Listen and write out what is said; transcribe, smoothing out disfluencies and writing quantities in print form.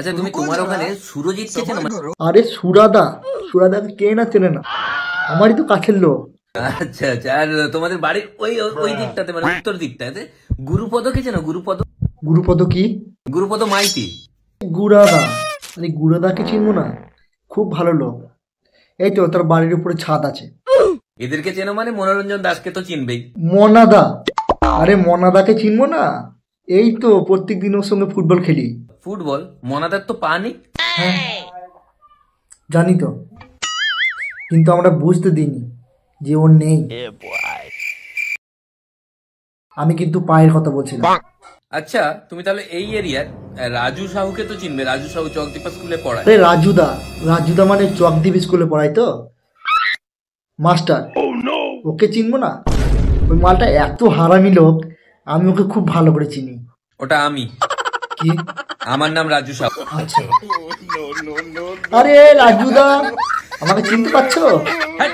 আচ্ছা তুমি তোমার ওখানে সুরজিৎকে চেনো? আরে সুরাদা, সুরাদাকে কে না চেনে না, আমারই তো কাছের লোক। আচ্ছা আচ্ছা, আর তোমাদের বাড়ির ওই ওই দিকটাতে মানে উত্তর দিকটাতে গুরুপদকে চেনো? গুরুপদ, গুরুপদ কি? গুরুপদ মাইতি। গুড়াদা, আরে গুড়াদাকে চিনবো না? খুব ভালো লোক, এই তো তার বাড়ির উপরে ছাদ আছে। এদেরকে চেনো মানে মনোরঞ্জন দাসকে তো চিনবেই। মনাদা, আরে মনাদাকে চিনবো না? এই তো প্রত্যেক দিন ওর সঙ্গে ফুটবল খেলি। ফুটবল? মনাদার তো পা নেই। হ্যাঁ জানি তো, কিন্তু আমরা বুঝতে দিইনি যে ওর নেই। আমি কিন্তু পায়ের কথা বলছিলাম। আচ্ছা তুমি তাহলে এই এরিয়ার রাজু সাহুকে তো চিনবে? রাজু সাহু চকদীপা স্কুলে পড়ায়। আরে রাজুদা, রাজুদা মানে চকদ্বীপ স্কুলে পড়াই তো, মাস্টার। ওকে চিনবো না? ওই মালটা এত হারামি লোক, আমি ওকে খুব ভালো করে চিনি। ওটা আমি। কি? আমার নাম রাজু সাহু। আচ্ছা, আরে রাজুদা, আমাকে চিনতে পারছো? হ্যাঁ।